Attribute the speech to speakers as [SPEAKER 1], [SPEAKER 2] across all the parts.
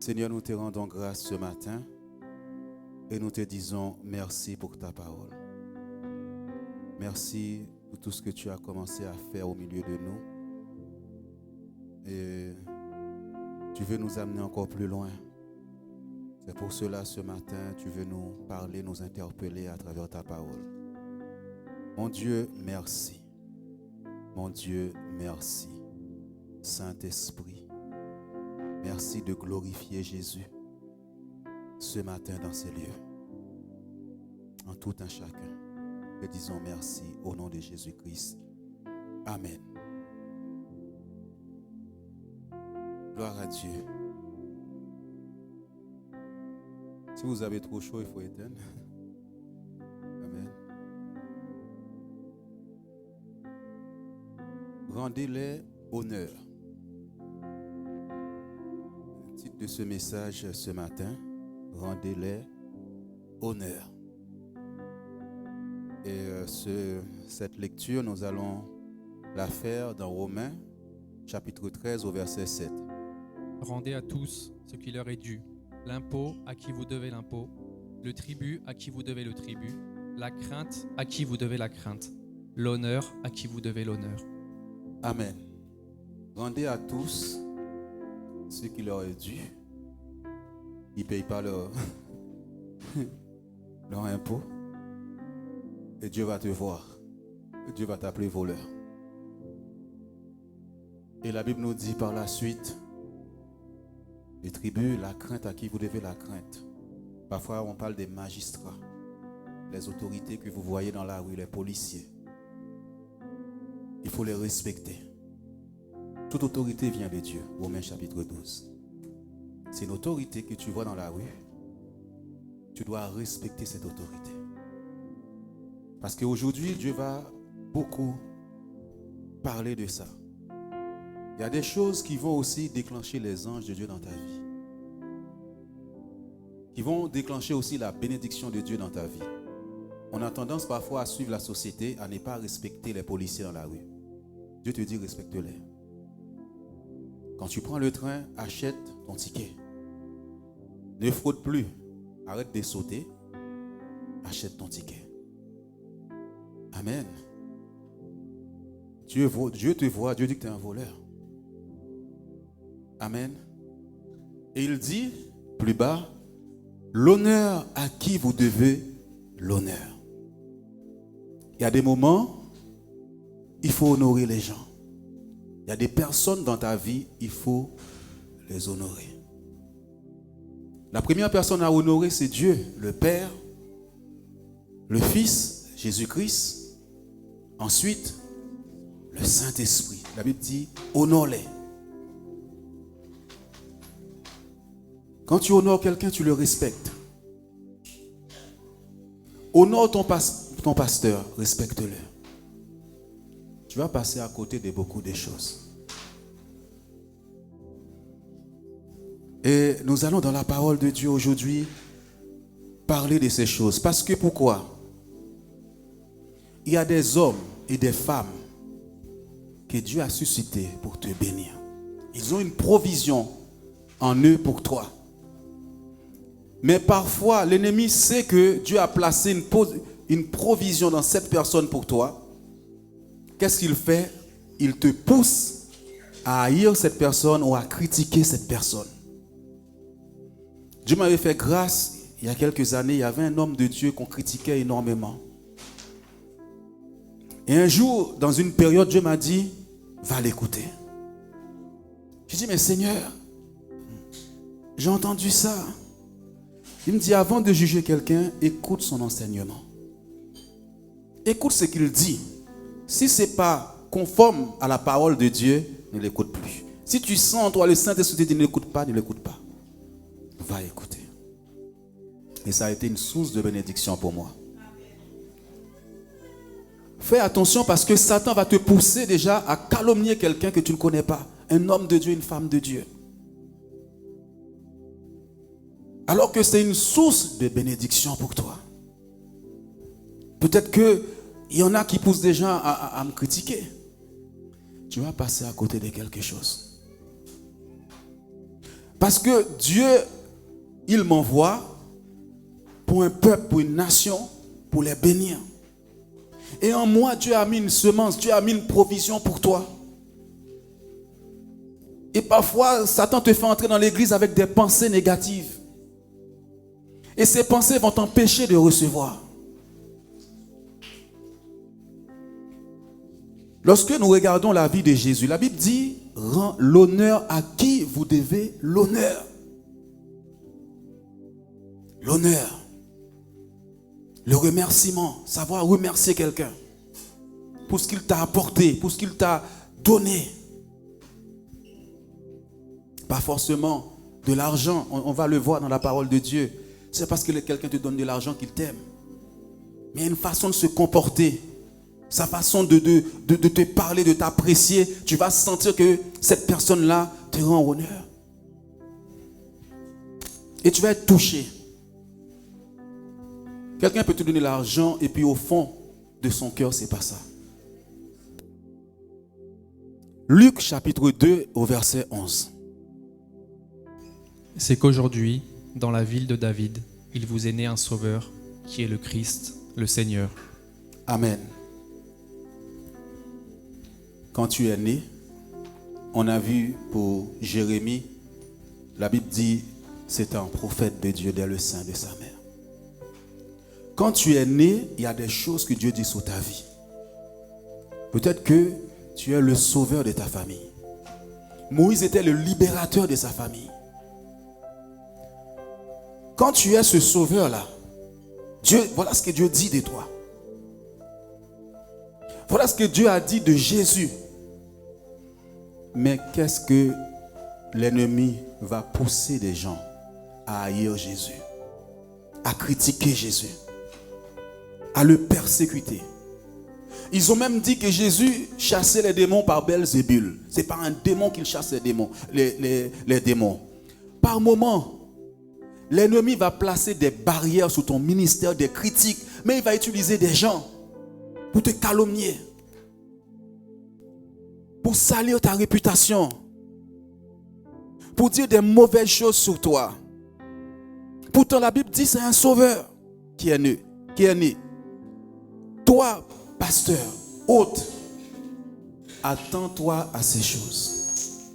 [SPEAKER 1] Seigneur, nous te rendons grâce ce matin et nous te disons merci pour ta parole. Merci pour tout ce que tu as commencé à faire au milieu de nous. Et tu veux nous amener encore plus loin. C'est pour cela, ce matin, tu veux nous parler, nous interpeller à travers ta parole. Mon Dieu, merci. Mon Dieu, merci. Saint-Esprit, merci de glorifier Jésus ce matin dans ces lieux. En tout un chacun, te disons merci au nom de Jésus-Christ. Amen. Gloire à Dieu. Si vous avez trop chaud, il faut éteindre. Amen. Rendez-les honneur. Le titre de ce message ce matin, rendez-les honneur. Et cette lecture, nous allons la faire dans Romains, chapitre 13, au verset 7.
[SPEAKER 2] Rendez à tous ce qui leur est dû. L'impôt à qui vous devez l'impôt, le tribut à qui vous devez le tribut, la crainte à qui vous devez la crainte, l'honneur à qui vous devez l'honneur.
[SPEAKER 1] Amen. Rendez à tous ce qui leur est dû. Ils ne payent pas leur impôt. Et Dieu va te voir. Dieu va t'appeler voleur. Et la Bible nous dit par la suite, les tribus, la crainte à qui vous devez la crainte. Parfois, on parle des magistrats, les autorités que vous voyez dans la rue, les policiers. Il faut les respecter. Toute autorité vient de Dieu. Romains chapitre 12. C'est une autorité que tu vois dans la rue. Tu dois respecter cette autorité. Parce qu'aujourd'hui, Dieu va beaucoup parler de ça. Il y a des choses qui vont aussi déclencher les anges de Dieu dans ta vie. Qui vont déclencher aussi la bénédiction de Dieu dans ta vie. On a tendance parfois à suivre la société, à ne pas respecter les policiers dans la rue. Dieu te dit respecte-les. Quand tu prends le train, achète ton ticket. Ne fraude plus. Arrête de sauter. Achète ton ticket. Amen. Dieu te voit, Dieu dit que tu es un voleur. Amen. Et il dit, plus bas, l'honneur à qui vous devez l'honneur. Il y a des moments, il faut honorer les gens. Il y a des personnes dans ta vie, il faut les honorer. La première personne à honorer, c'est Dieu, le Père, le Fils, Jésus-Christ. Ensuite, le Saint-Esprit. La Bible dit, honore-les. Quand tu honores quelqu'un, tu le respectes. Honore ton pasteur, respecte-le. Tu vas passer à côté de beaucoup de choses. Et nous allons dans la parole de Dieu aujourd'hui parler de ces choses. Parce que pourquoi? Il y a des hommes et des femmes que Dieu a suscités pour te bénir. Ils ont une provision en eux pour toi. Mais parfois, l'ennemi sait que Dieu a placé une provision dans cette personne pour toi. Qu'est-ce qu'il fait? Il te pousse à haïr cette personne ou à critiquer cette personne. Dieu m'avait fait grâce, il y a quelques années, il y avait un homme de Dieu qu'on critiquait énormément. Et un jour, dans une période, Dieu m'a dit, va l'écouter. J'ai dit, mais Seigneur, j'ai entendu ça. Il me dit, avant de juger quelqu'un, écoute son enseignement. Écoute ce qu'il dit. Si ce n'est pas conforme à la parole de Dieu, ne l'écoute plus. Si tu sens en toi le Saint-Esprit te dit, ne l'écoute pas, ne l'écoute pas. Va écouter. Et ça a été une source de bénédiction pour moi. Fais attention parce que Satan va te pousser déjà à calomnier quelqu'un que tu ne connais pas. Un homme de Dieu, une femme de Dieu. Alors que c'est une source de bénédiction pour toi. Peut-être qu'il y en a qui poussent des gens à me critiquer. Tu vas passer à côté de quelque chose. Parce que Dieu, il m'envoie pour un peuple, pour une nation, pour les bénir. Et en moi, Dieu a mis une semence, Dieu a mis une provision pour toi. Et parfois, Satan te fait entrer dans l'église avec des pensées négatives. Et ces pensées vont t'empêcher de recevoir. Lorsque nous regardons la vie de Jésus, la Bible dit, rends l'honneur à qui vous devez l'honneur. L'honneur. Le remerciement. Savoir remercier quelqu'un. Pour ce qu'il t'a apporté, pour ce qu'il t'a donné. Pas forcément de l'argent. On va le voir dans la parole de Dieu. C'est parce que quelqu'un te donne de l'argent qu'il t'aime. Mais il y a une façon de se comporter. Sa façon de te parler, de t'apprécier. Tu vas sentir que cette personne-là te rend honneur. Et tu vas être touché. Quelqu'un peut te donner l'argent et puis au fond de son cœur, c'est pas ça. Luc chapitre 2 au verset 11.
[SPEAKER 2] C'est qu'aujourd'hui, dans la ville de David, il vous est né un sauveur, qui est le Christ, le Seigneur.
[SPEAKER 1] Amen. Quand tu es né, on a vu pour Jérémie, la Bible dit, c'est un prophète de Dieu dès le sein de sa mère. Quand tu es né, il y a des choses que Dieu dit sur ta vie. Peut-être que tu es le sauveur de ta famille. Moïse était le libérateur de sa famille. Quand tu es ce sauveur-là, voilà ce que Dieu dit de toi. Voilà ce que Dieu a dit de Jésus. Mais qu'est-ce que l'ennemi va pousser des gens à haïr Jésus, à critiquer Jésus, à le persécuter? Ils ont même dit que Jésus chassait les démons par Belzébul. C'est par un démon qu'il chasse les démons. Les démons. Par moment, l'ennemi va placer des barrières sur ton ministère, des critiques, mais il va utiliser des gens pour te calomnier, pour salir ta réputation, pour dire des mauvaises choses sur toi. Pourtant, la Bible dit que c'est un sauveur qui est né. Toi, pasteur, hôte, attends-toi à ces choses.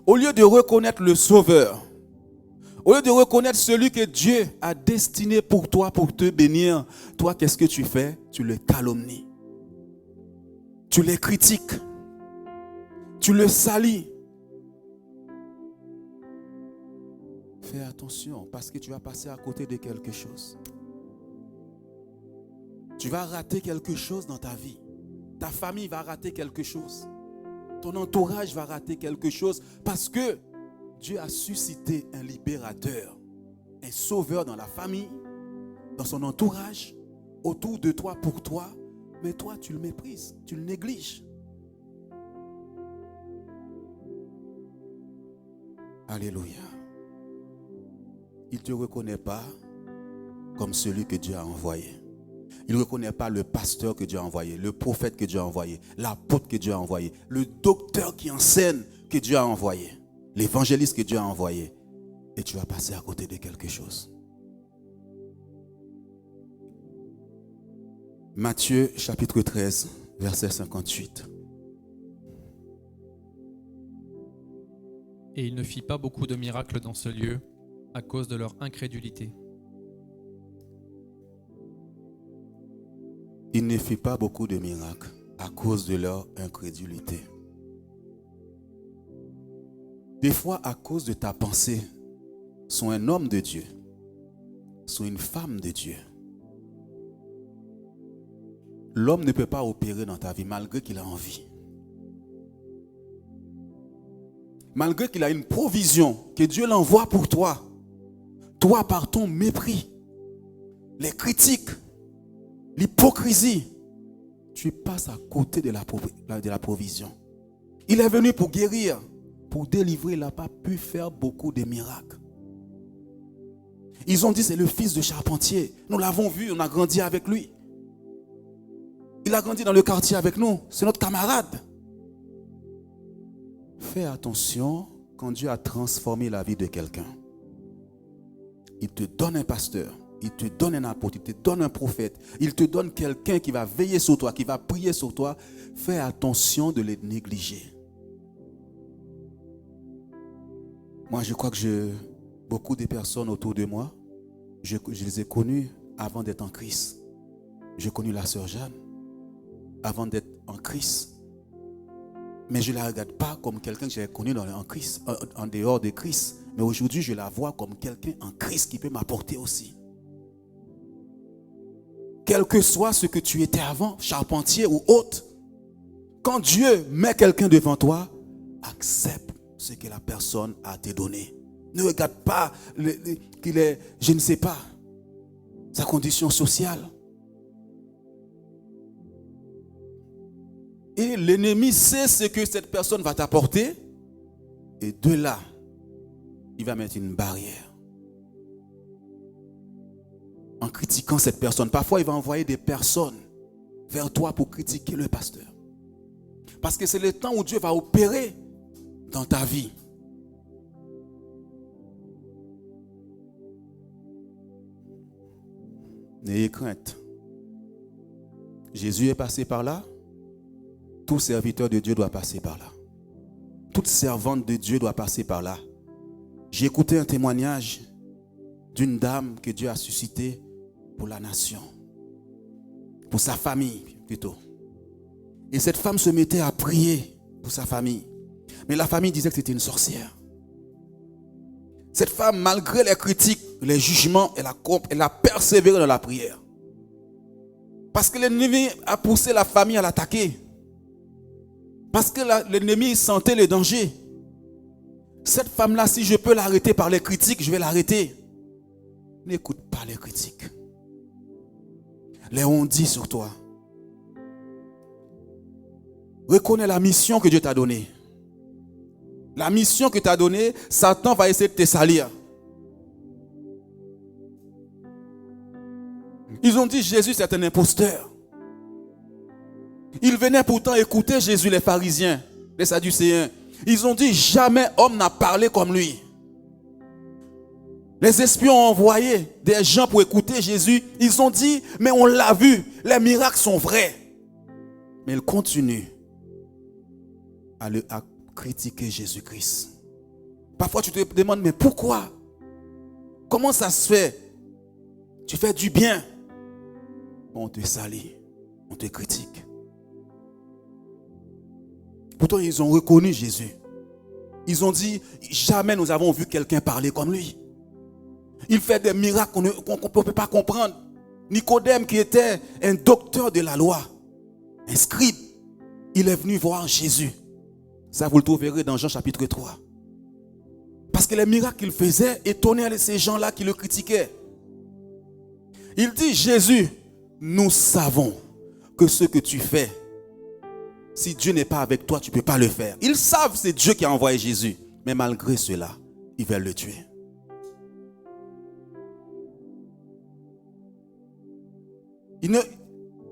[SPEAKER 1] Au lieu de reconnaître le sauveur, au lieu de reconnaître celui que Dieu a destiné pour toi, pour te bénir, toi, qu'est-ce que tu fais? Tu le calomnies. Tu le critiques. Tu le salis. Fais attention parce que tu vas passer à côté de quelque chose. Tu vas rater quelque chose dans ta vie. Ta famille va rater quelque chose. Ton entourage va rater quelque chose parce que Dieu a suscité un libérateur, un sauveur dans la famille, dans son entourage, autour de toi, pour toi. Mais toi, tu le méprises, tu le négliges. Alléluia. Il ne te reconnaît pas comme celui que Dieu a envoyé. Il ne reconnaît pas le pasteur que Dieu a envoyé, le prophète que Dieu a envoyé, l'apôtre que Dieu a envoyé, le docteur qui enseigne que Dieu a envoyé, l'évangéliste que Dieu a envoyé. Et tu vas passer à côté de quelque chose. Matthieu chapitre 13, verset 58.
[SPEAKER 2] Et il ne fit pas beaucoup de miracles dans ce lieu à cause de leur incrédulité.
[SPEAKER 1] Il ne fit pas beaucoup de miracles à cause de leur incrédulité. Des fois, à cause de ta pensée, sont un homme de Dieu, sont une femme de Dieu. L'homme ne peut pas opérer dans ta vie malgré qu'il a envie. Malgré qu'il a une provision, que Dieu l'envoie pour toi. Toi, par ton mépris, les critiques, l'hypocrisie, tu passes à côté de la provision. Il est venu pour guérir, pour délivrer. Il n'a pas pu faire beaucoup de miracles. Ils ont dit c'est le fils de charpentier. Nous l'avons vu, on a grandi avec lui. Il a grandi dans le quartier avec nous. C'est notre camarade. Fais attention quand Dieu a transformé la vie de quelqu'un. Il te donne un pasteur, il te donne un apôtre, il te donne un prophète, il te donne quelqu'un qui va veiller sur toi, qui va prier sur toi. Fais attention de les négliger. Moi, je crois que beaucoup de personnes autour de moi, je les ai connues avant d'être en Christ. J'ai connu la sœur Jeanne avant d'être en Christ. Mais je ne la regarde pas comme quelqu'un que j'avais connu en Christ, en dehors de Christ. Mais aujourd'hui, je la vois comme quelqu'un en Christ qui peut m'apporter aussi. Quel que soit ce que tu étais avant, charpentier ou autre, quand Dieu met quelqu'un devant toi, accepte ce que la personne a te donné. Ne regarde pas qu'il est, je ne sais pas, sa condition sociale. Et l'ennemi sait ce que cette personne va t'apporter. Et de là, il va mettre une barrière. En critiquant cette personne. Parfois, il va envoyer des personnes vers toi pour critiquer le pasteur. Parce que c'est le temps où Dieu va opérer dans ta vie. N'ayez crainte. Jésus est passé par là. Tout serviteur de Dieu doit passer par là. Toute servante de Dieu doit passer par là. J'ai écouté un témoignage d'une dame que Dieu a suscitée pour la nation. Pour sa famille, plutôt. Et cette femme se mettait à prier pour sa famille. Mais la famille disait que c'était une sorcière. Cette femme, malgré les critiques, les jugements, elle a persévéré dans la prière. Parce que l'ennemi a poussé la famille à l'attaquer. Parce que l'ennemi sentait le danger. Cette femme-là, si je peux l'arrêter par les critiques, je vais l'arrêter. N'écoute pas les critiques. Les on-dit sur toi. Reconnais la mission que Dieu t'a donnée. La mission que tu as donnée, Satan va essayer de te salir. Ils ont dit Jésus c'est un imposteur. Ils venaient pourtant écouter Jésus, les pharisiens, les sadducéens. Ils ont dit jamais homme n'a parlé comme lui. Les espions ont envoyé des gens pour écouter Jésus. Ils ont dit mais on l'a vu, les miracles sont vrais. Mais ils continuent à critiquer Jésus-Christ. Parfois tu te demandes mais pourquoi? Comment ça se fait? Tu fais du bien, on te salit, on te critique. Pourtant ils ont reconnu Jésus. Ils ont dit jamais nous avons vu quelqu'un parler comme lui. Il fait des miracles qu'on ne peut pas comprendre. Nicodème qui était un docteur de la loi, un scribe, il est venu voir Jésus. Ça vous le trouverez dans Jean chapitre 3. Parce que les miracles qu'il faisait étonnaient ces gens-là qui le critiquaient. Il dit Jésus, nous savons que ce que tu fais, si Dieu n'est pas avec toi, tu ne peux pas le faire. Ils savent que c'est Dieu qui a envoyé Jésus. Mais malgré cela, ils veulent le tuer.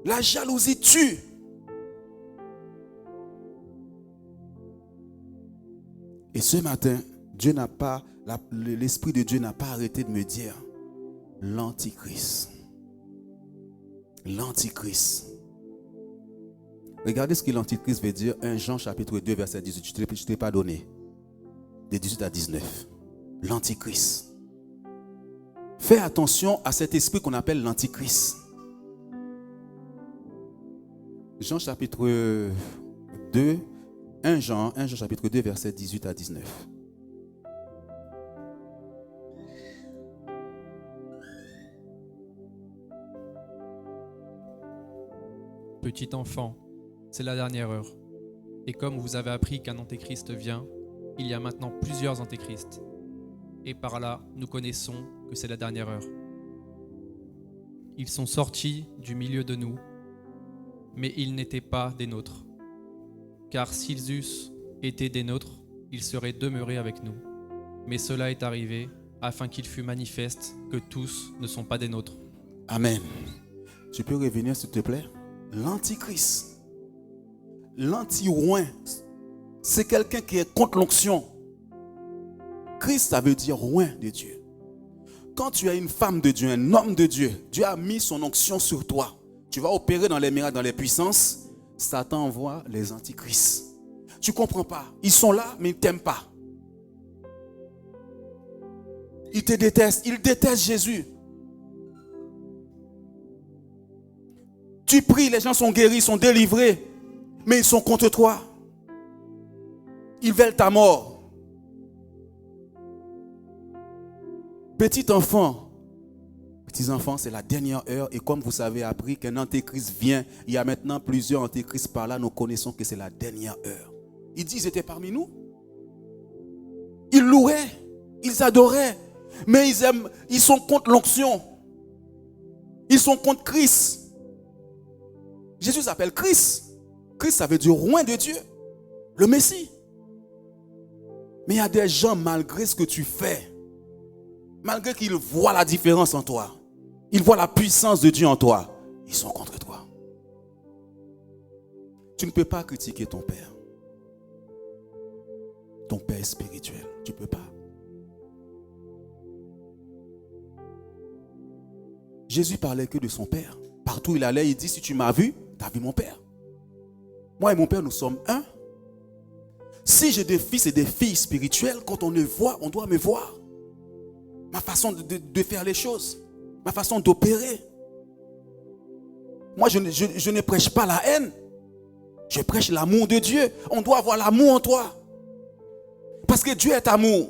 [SPEAKER 1] La jalousie tue. Et ce matin, l'Esprit de Dieu n'a pas arrêté de me dire l'Antichrist. L'Antichrist. Regardez ce que l'Antichrist veut dire. 1 Jean chapitre 2 verset 18. Je ne t'ai pas donné. De 18 à 19. L'Antichrist. Fais attention à cet esprit qu'on appelle l'Antichrist. Jean chapitre 2. 1 Jean chapitre 2 verset 18 à 19.
[SPEAKER 2] Petit enfant, c'est la dernière heure. Et comme vous avez appris qu'un antéchrist vient, il y a maintenant plusieurs antéchrists. Et par là, nous connaissons que c'est la dernière heure. Ils sont sortis du milieu de nous, mais ils n'étaient pas des nôtres. Car s'ils eussent été des nôtres, ils seraient demeurés avec nous. Mais cela est arrivé afin qu'il fût manifeste que tous ne sont pas des nôtres.
[SPEAKER 1] Amen. Tu peux revenir s'il te plaît? L'Antichrist, l'anti-oint, c'est quelqu'un qui est contre l'onction. Christ, ça veut dire loin de Dieu. Quand tu es une femme de Dieu, un homme de Dieu, Dieu a mis son onction sur toi. Tu vas opérer dans les miracles, dans les puissances. Satan envoie les antichrists. Tu ne comprends pas. Ils sont là, mais ils ne t'aiment pas. Ils te détestent. Ils détestent Jésus. Tu pries, les gens sont guéris, sont délivrés, mais ils sont contre toi. Ils veulent ta mort. Petits enfants, c'est la dernière heure. Et comme vous savez appris qu'un antéchrist vient, il y a maintenant plusieurs antéchrists par là, nous connaissons que c'est la dernière heure. Ils disent, ils étaient parmi nous. Ils louaient, ils adoraient, mais ils sont contre l'onction. Ils sont contre Christ. Jésus s'appelle Christ. Christ, ça veut dire loin de Dieu, le Messie. Mais il y a des gens, malgré ce que tu fais, malgré qu'ils voient la différence en toi, ils voient la puissance de Dieu en toi, ils sont contre toi. Tu ne peux pas critiquer ton père. Ton père spirituel, tu ne peux pas. Jésus parlait que de son père. Partout où il allait, il dit, si tu m'as vu, tu as vu mon père. Moi et mon père, nous sommes un. Si j'ai des fils et des filles spirituelles, quand on me voit, on doit me voir. Ma façon de faire les choses, ma façon d'opérer. Moi, je ne prêche pas la haine. Je prêche l'amour de Dieu. On doit avoir l'amour en toi. Parce que Dieu est amour.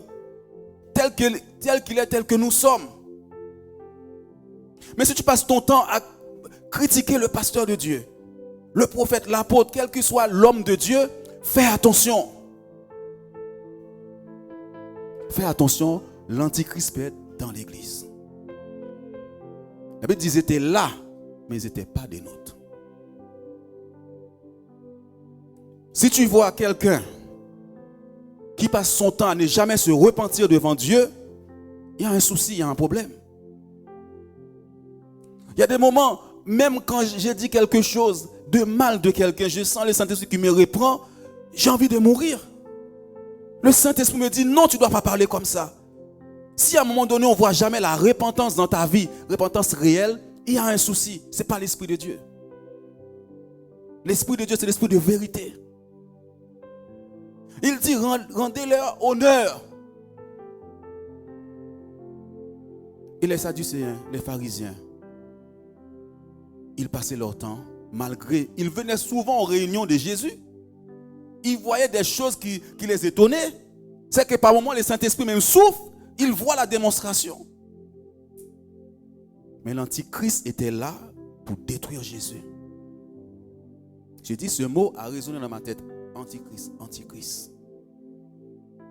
[SPEAKER 1] Tel qu'il est, tel que nous sommes. Mais si tu passes ton temps à critiquer le pasteur de Dieu, le prophète, l'apôtre, quel que soit l'homme de Dieu, fais attention. Fais attention, l'antichrist peut être dans l'église. La Bible dit qu'ils étaient là, mais ils n'étaient pas des nôtres. Si tu vois quelqu'un qui passe son temps à ne jamais se repentir devant Dieu, il y a un souci, il y a un problème. Il y a des moments, même quand j'ai dit quelque chose de mal de quelqu'un, je sens le Saint-Esprit qui me reprend, j'ai envie de mourir. Le Saint-Esprit me dit, non, tu ne dois pas parler comme ça. Si à un moment donné, on ne voit jamais la repentance dans ta vie, repentance réelle, il y a un souci. Ce n'est pas l'Esprit de Dieu. L'Esprit de Dieu, c'est l'Esprit de vérité. Il dit, rendez-leur honneur. Et les Sadducéens, les pharisiens, ils passaient leur temps, malgré, ils venaient souvent aux réunions de Jésus. Ils voyaient des choses qui les étonnaient. C'est que par moments, le Saint-Esprit même souffle, ils voient la démonstration. Mais l'Antichrist était là pour détruire Jésus. J'ai dit ce mot a résonné dans ma tête. Antichrist, Antichrist.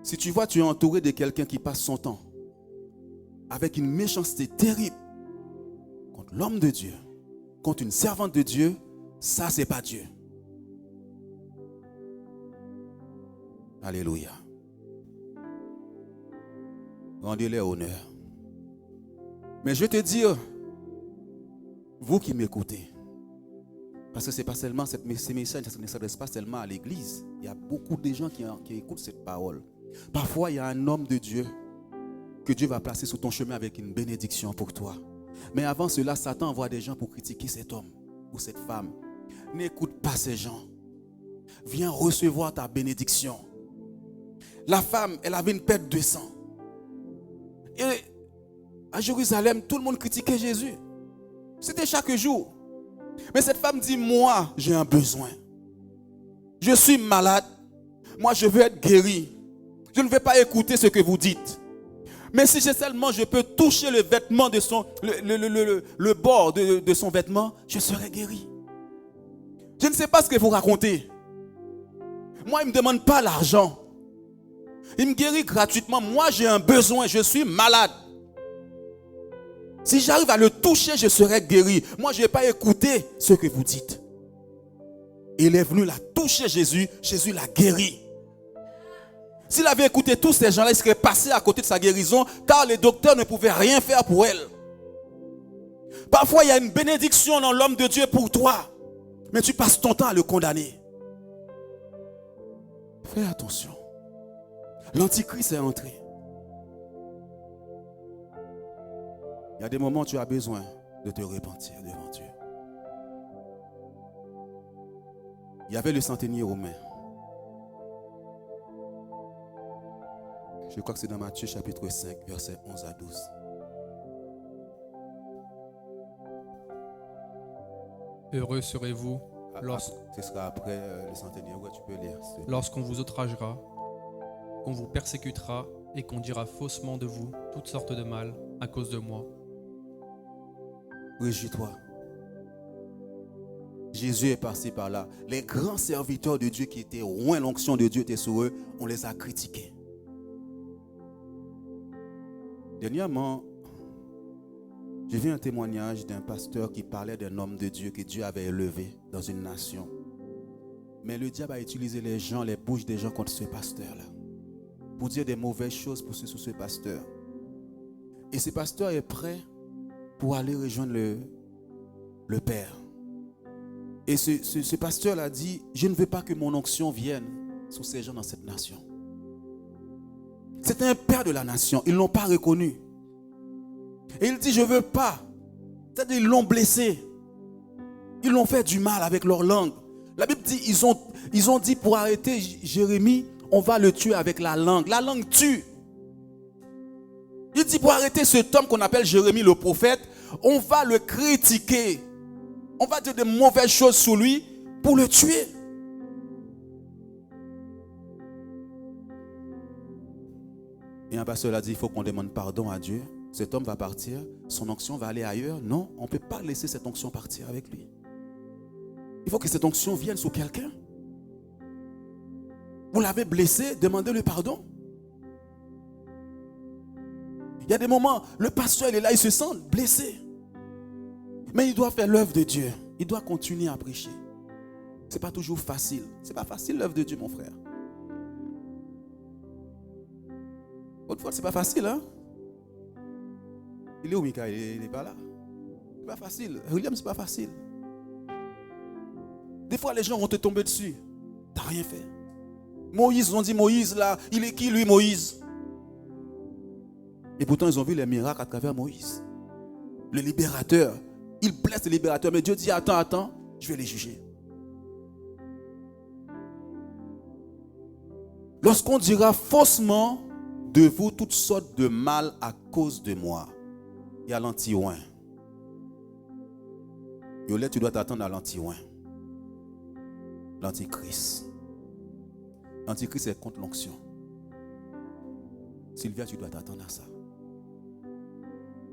[SPEAKER 1] Si tu vois, tu es entouré de quelqu'un qui passe son temps avec une méchanceté terrible contre l'homme de Dieu, contre une servante de Dieu, ça c'est pas Dieu. Alléluia. Rendez-les honneur. Mais je vais te dire, vous qui m'écoutez, parce que ce n'est pas seulement ces messages ne s'adressent pas seulement à l'église. Il y a beaucoup de gens qui écoutent cette parole. Parfois, il y a un homme de Dieu que Dieu va placer sur ton chemin avec une bénédiction pour toi. Mais avant cela, Satan envoie des gens pour critiquer cet homme ou cette femme. N'écoute pas ces gens. Viens recevoir ta bénédiction. La femme, elle avait une perte de sang. Et à Jérusalem, tout le monde critiquait Jésus. C'était chaque jour. Mais cette femme dit, moi, j'ai un besoin. Je suis malade. Moi, je veux être guéri. Je ne vais pas écouter ce que vous dites. Mais si je peux toucher le vêtement de le bord de son vêtement, je serai guéri. Je ne sais pas ce que vous racontez. Moi, il ne me demande pas l'argent. Il me guérit gratuitement. Moi, j'ai un besoin. Je suis malade. Si j'arrive à le toucher, je serai guéri. Moi, je ne vais pas écouter ce que vous dites. Il est venu la toucher Jésus. Jésus l'a guéri. S'il avait écouté tous ces gens-là, il serait passé à côté de sa guérison, car les docteurs ne pouvaient rien faire pour elle. Parfois, il y a une bénédiction dans l'homme de Dieu pour toi, mais tu passes ton temps à le condamner. Fais attention. L'antichrist est entré. Il y a des moments où tu as besoin de te repentir devant Dieu. Il y avait le centenier romain. Je crois que c'est dans Matthieu chapitre 5, versets 11 à 12.
[SPEAKER 2] Heureux serez-vous
[SPEAKER 1] Ce sera après le centenier. Ouais, tu peux lire.
[SPEAKER 2] Lorsqu'on vous outragera, qu'on vous persécutera et qu'on dira faussement de vous toutes sortes de mal à cause de moi.
[SPEAKER 1] Réjouis-toi. Jésus est passé par là. Les grands serviteurs de Dieu qui étaient loin, l'onction de Dieu était sur eux, on les a critiqués. Dernièrement, j'ai vu un témoignage d'un pasteur qui parlait d'un homme de Dieu que Dieu avait élevé dans une nation. Mais le diable a utilisé les gens, les bouches des gens contre ce pasteur-là, pour dire des mauvaises choses pour ce pasteur. Et ce pasteur est prêt pour aller rejoindre le Père. Et ce pasteur a dit, je ne veux pas que mon onction vienne sur ces gens dans cette nation. C'était un père de la nation, ils ne l'ont pas reconnu. Et il dit, je ne veux pas. C'est-à-dire, ils l'ont blessé. Ils l'ont fait du mal avec leur langue. La Bible dit, ils ont dit pour arrêter Jérémie, on va le tuer avec la langue. La langue tue. Il dit pour arrêter cet homme qu'on appelle Jérémie le prophète, on va le critiquer. On va dire de mauvaises choses sur lui pour le tuer. Et un pasteur a dit, il faut qu'on demande pardon à Dieu. Cet homme va partir, son onction va aller ailleurs. Non, on ne peut pas laisser cette onction partir avec lui. Il faut que cette onction vienne sur quelqu'un. Vous l'avez blessé, demandez-lui pardon. Il y a des moments, le pasteur il est là, il se sent blessé. Mais il doit faire l'œuvre de Dieu. Il doit continuer à prêcher. Ce n'est pas toujours facile. Ce n'est pas facile l'œuvre de Dieu, mon frère. Autrefois, ce n'est pas facile, hein? Il est où, Mika? Il n'est pas là. Ce n'est pas facile. William, ce n'est pas facile. Des fois, les gens vont te tomber dessus. Tu n'as rien fait. Moïse, ils ont dit Moïse, là, il est qui, lui, Moïse? Et pourtant, ils ont vu les miracles à travers Moïse. Le libérateur. Il blesse le libérateur. Mais Dieu dit, attends, je vais les juger. Lorsqu'on dira faussement de vous toutes sortes de mal à cause de moi, il y a l'anti-oin. Yolette, tu dois t'attendre à l'anti-oin. L'antichrist. L'antichrist est contre l'onction. Sylvia, tu dois t'attendre à ça.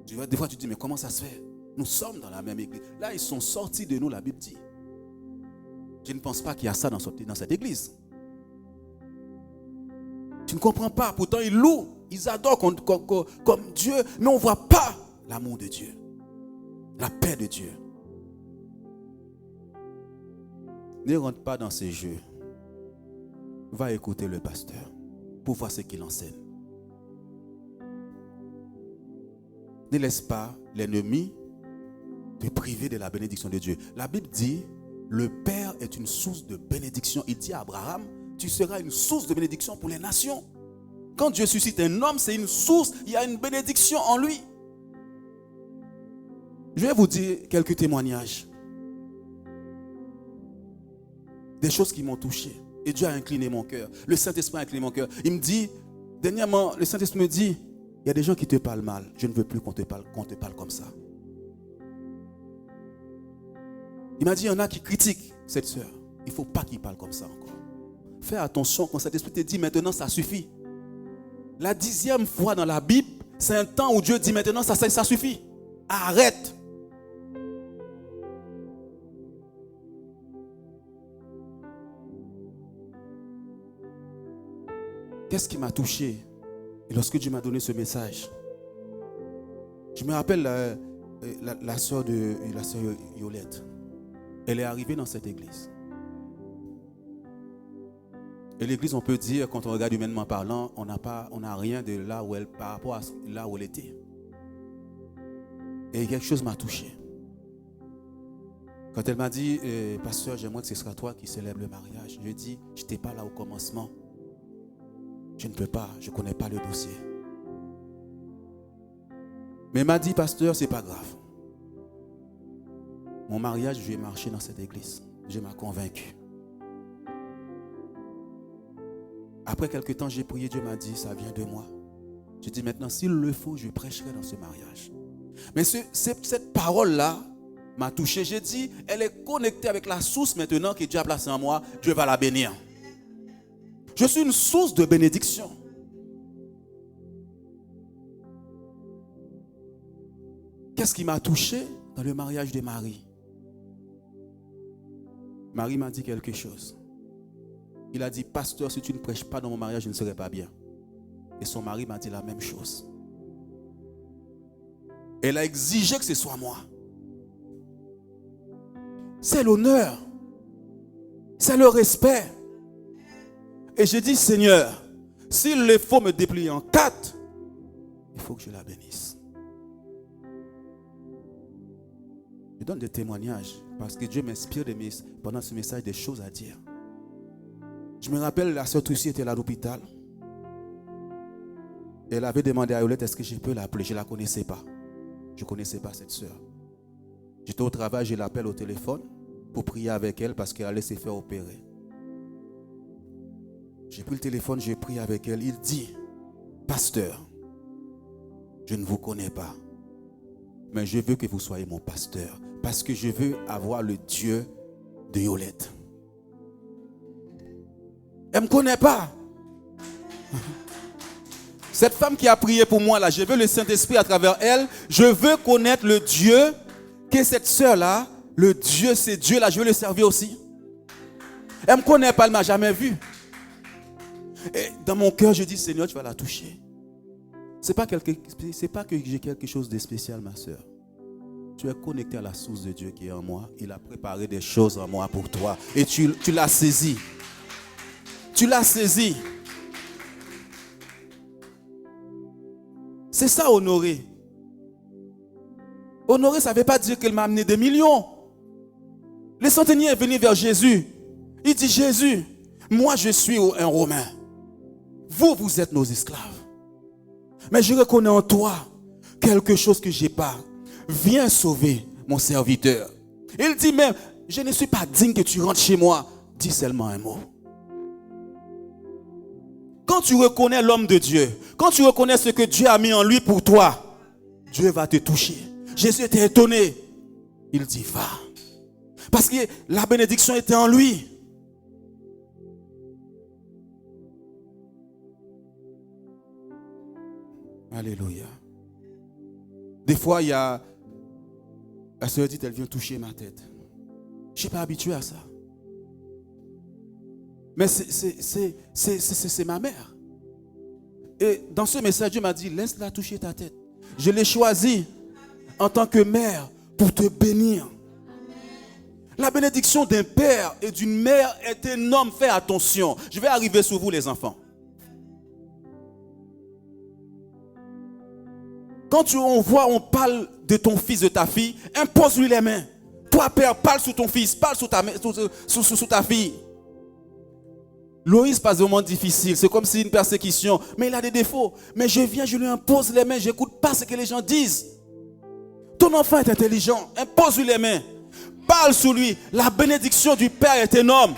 [SPEAKER 1] Des fois, tu te dis, mais comment ça se fait? Nous sommes dans la même église. Là, ils sont sortis de nous, la Bible dit. Je ne pense pas qu'il y a ça dans cette église. Tu ne comprends pas. Pourtant, ils louent, ils adorent comme Dieu, mais on ne voit pas l'amour de Dieu, la paix de Dieu. Ne rentre pas dans ces jeux. Va écouter le pasteur pour voir ce qu'il enseigne. Ne laisse pas l'ennemi te priver de la bénédiction de Dieu. La Bible dit, le Père est une source de bénédiction. Il dit à Abraham, tu seras une source de bénédiction pour les nations. Quand Dieu suscite un homme, c'est une source, il y a une bénédiction en lui. Je vais vous dire quelques témoignages. Des choses qui m'ont touché. Et Dieu a incliné mon cœur. Le Saint-Esprit a incliné mon cœur. Il me dit, dernièrement, le Saint-Esprit me dit, il y a des gens qui te parlent mal. Je ne veux plus qu'on te parle comme ça. Il m'a dit, il y en a qui critiquent cette sœur. Il ne faut pas qu'ils parlent comme ça encore. Fais attention quand cet esprit te dit, maintenant ça suffit. La 10e fois dans la Bible, c'est un temps où Dieu dit, maintenant ça suffit. Arrête. Qu'est-ce qui m'a touché? Et lorsque Dieu m'a donné ce message, je me rappelle la sœur Yolette. Elle est arrivée dans cette église. Et l'église, on peut dire, quand on regarde humainement parlant, on n'a rien de là où elle, par rapport à là où elle était. Et quelque chose m'a touché. Quand elle m'a dit, pasteur, j'aimerais que ce soit toi qui célèbre le mariage. Je lui ai dit, je n'étais pas là au commencement. Je ne peux pas, je ne connais pas le dossier. Mais il m'a dit, pasteur, c'est pas grave. Mon mariage, je vais marcher dans cette église. Je m'ai convaincu. Après quelque temps, j'ai prié, Dieu m'a dit, ça vient de moi. J'ai dit, maintenant, s'il le faut, je prêcherai dans ce mariage. Mais cette parole-là m'a touché. J'ai dit, elle est connectée avec la source maintenant que Dieu a placée en moi. Dieu va la bénir. Je suis une source de bénédiction. Qu'est-ce qui m'a touché dans le mariage de Marie? Marie m'a dit quelque chose. Il a dit, pasteur, si tu ne prêches pas dans mon mariage, je ne serai pas bien. Et son mari m'a dit la même chose. Elle a exigé que ce soit moi. C'est l'honneur. C'est le respect. Et j'ai dit, Seigneur, s'il le faut me déplier en 4, il faut que je la bénisse. Je donne des témoignages parce que Dieu m'inspire pendant ce message des choses à dire. Je me rappelle, la sœur Trucy était là à l'hôpital. Elle avait demandé à Yolette, est-ce que je peux l'appeler? Je ne la connaissais pas. Je ne connaissais pas cette sœur. J'étais au travail, je l'appelle au téléphone pour prier avec elle parce qu'elle allait se faire opérer. J'ai pris le téléphone, j'ai prié avec elle. Il dit, pasteur, je ne vous connais pas, mais je veux que vous soyez mon pasteur parce que je veux avoir le Dieu de Yolette. Elle ne me connaît pas. Cette femme qui a prié pour moi là, je veux le Saint-Esprit à travers elle. Je veux connaître le Dieu que cette sœur-là, le Dieu, c'est Dieu là, je veux le servir aussi. Elle ne me connaît pas, elle ne m'a jamais vu. Et dans mon cœur, je dis, Seigneur, tu vas la toucher. Ce n'est pas que j'ai quelque chose de spécial, ma sœur. Tu es connecté à la source de Dieu qui est en moi. Il a préparé des choses en moi pour toi. Et tu l'as saisi. Tu l'as saisi. C'est ça, honorer. Honorer, ça ne veut pas dire qu'elle m'a amené des millions. Le centenier est venu vers Jésus. Il dit, Jésus, moi je suis un Romain. Vous êtes nos esclaves. Mais je reconnais en toi quelque chose que je n'ai pas. Viens sauver mon serviteur. Il dit même, je ne suis pas digne que tu rentres chez moi. Dis seulement un mot. Quand tu reconnais l'homme de Dieu, quand tu reconnais ce que Dieu a mis en lui pour toi, Dieu va te toucher. Jésus était étonné. Il dit, va. Parce que la bénédiction était en lui. Alléluia. Des fois, il y a... La sœur dit, elle vient toucher ma tête. Je ne suis pas habitué à ça. Mais c'est ma mère. Et dans ce message, Dieu m'a dit, laisse-la toucher ta tête. Je l'ai choisi en tant que mère pour te bénir. La bénédiction d'un père et d'une mère est énorme. Fais attention. Je vais arriver sur vous, les enfants. Quand on parle de ton fils, de ta fille, impose-lui les mains. Toi, père, parle sur ton fils, parle sur ta fille. Loïs passe des moments difficiles, c'est comme si une persécution, mais il a des défauts. Mais je viens, je lui impose les mains, je n'écoute pas ce que les gens disent. Ton enfant est intelligent, impose-lui les mains. Parle sur lui, la bénédiction du Père est énorme.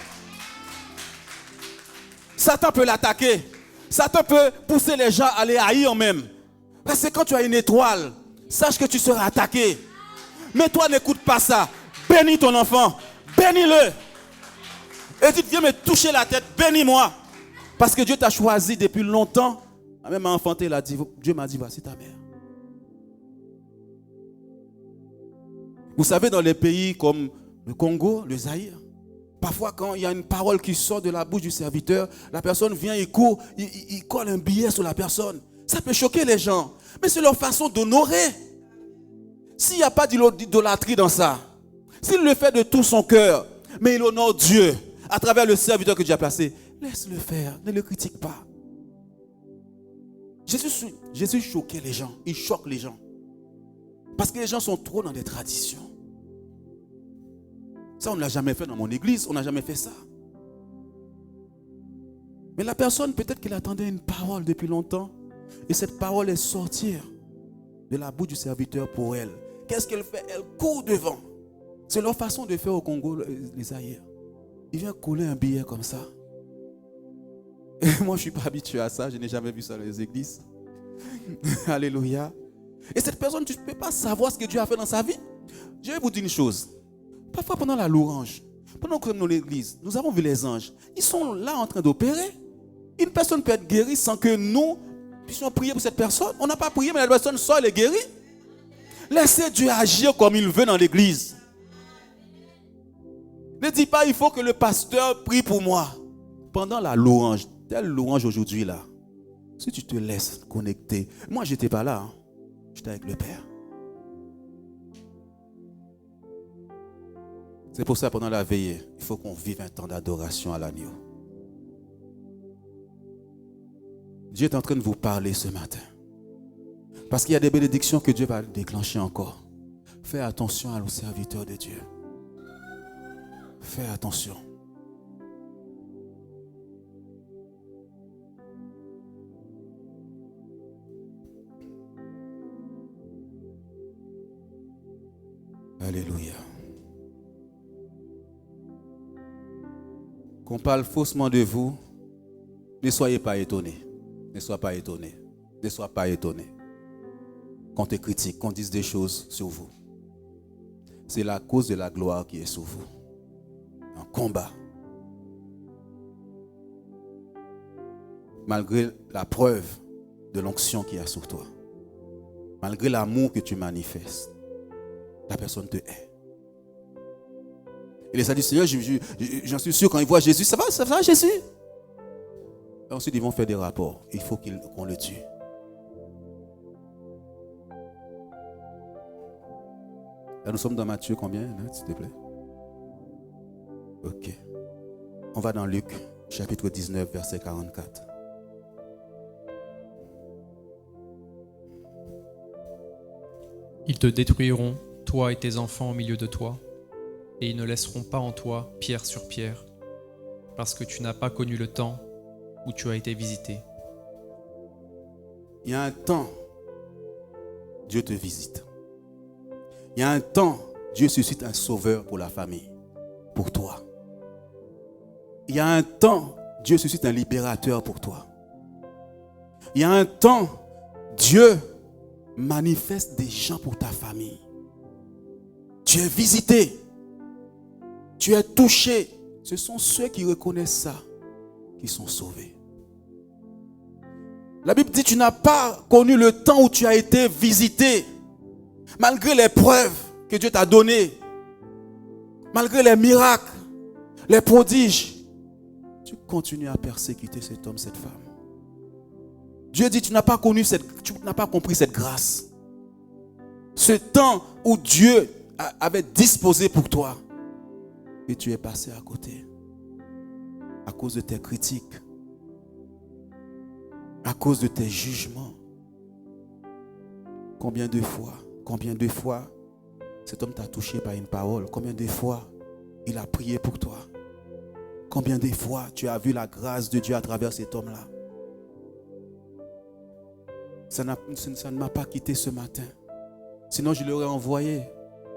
[SPEAKER 1] Satan peut l'attaquer. Satan peut pousser les gens à les haïr même. Parce que quand tu as une étoile, sache que tu seras attaqué. Mais toi, n'écoute pas ça. Bénis ton enfant. Bénis-le. Et dis, viens me toucher la tête. Bénis-moi. Parce que Dieu t'a choisi depuis longtemps. Même à enfanter, il a dit, Dieu m'a dit, voici ta mère. Vous savez, dans les pays comme le Congo, le Zaïre, parfois quand il y a une parole qui sort de la bouche du serviteur, la personne vient, il court, il colle un billet sur la personne. Ça peut choquer les gens. Mais c'est leur façon d'honorer. S'il n'y a pas d'idolâtrie dans ça, s'il le fait de tout son cœur, mais il honore Dieu à travers le serviteur que Dieu a placé, laisse-le faire, ne le critique pas. Jésus choquait les gens, il choque les gens. Parce que les gens sont trop dans des traditions. Ça, on ne l'a jamais fait dans mon église, on n'a jamais fait ça. Mais la personne, peut-être qu'elle attendait une parole depuis longtemps. Et cette parole est sortie de la bouche du serviteur pour elle. Qu'est-ce qu'elle fait? Elle court devant. C'est leur façon de faire au Congo, les aïeux. Il vient coller un billet comme ça. Et moi, je ne suis pas habitué à ça. Je n'ai jamais vu ça dans les églises. Alléluia. Et cette personne, tu ne peux pas savoir ce que Dieu a fait dans sa vie. Je vais vous dire une chose. Parfois, pendant la louange, pendant que nous sommes dans l'église, nous avons vu les anges. Ils sont là en train d'opérer. Une personne peut être guérie sans que nous puissions prier pour cette personne. On n'a pas prié, mais la personne sort, elle est guérie. Laissez Dieu agir comme il veut dans l'église. Ne dis pas, il faut que le pasteur prie pour moi. Pendant la louange, telle louange aujourd'hui là, si tu te laisses connecter. Moi, je n'étais pas là. Hein. J'étais avec le Père. C'est pour ça, pendant la veillée, il faut qu'on vive un temps d'adoration à l'agneau. Dieu est en train de vous parler ce matin. Parce qu'il y a des bénédictions que Dieu va déclencher encore. Fais attention aux serviteurs de Dieu. Fais attention. Alléluia. Qu'on parle faussement de vous, ne soyez pas étonnés. Ne sois pas étonné. Ne sois pas étonné. Qu'on te critique, qu'on dise des choses sur vous. C'est la cause de la gloire qui est sur vous. Un combat. Malgré la preuve de l'onction qu'il y a sur toi. Malgré l'amour que tu manifestes. La personne te hait. Et les Sadducéens, j'en suis sûr, quand ils voient Jésus, ça va Jésus? Et ensuite, ils vont faire des rapports. Il faut qu'on le tue. Là, nous sommes dans Matthieu combien, là, s'il te plaît? Ok. On va dans Luc, chapitre 19, verset 44.
[SPEAKER 2] Ils te détruiront, toi et tes enfants au milieu de toi, et ils ne laisseront pas en toi pierre sur pierre, parce que tu n'as pas connu le temps où tu as été visité.
[SPEAKER 1] Il y a un temps, Dieu te visite. Il y a un temps, Dieu suscite un sauveur pour la famille, pour toi. Il y a un temps, Dieu suscite un libérateur pour toi. Il y a un temps, Dieu manifeste des gens pour ta famille. Tu es visité. Tu es touché. Ce sont ceux qui reconnaissent ça qui sont sauvés. La Bible dit, tu n'as pas connu le temps où tu as été visité. Malgré les preuves que Dieu t'a données. Malgré les miracles, les prodiges. Tu continues à persécuter cet homme, cette femme. Dieu dit, tu n'as pas compris cette grâce. Ce temps où Dieu avait disposé pour toi. Et tu es passé à côté. À cause de tes critiques. À cause de tes jugements. Combien de fois cet homme t'a touché par une parole? Combien de fois il a prié pour toi? Combien de fois tu as vu la grâce de Dieu à travers cet homme-là? Ça ne m'a pas quitté ce matin. Sinon, je l'aurais envoyé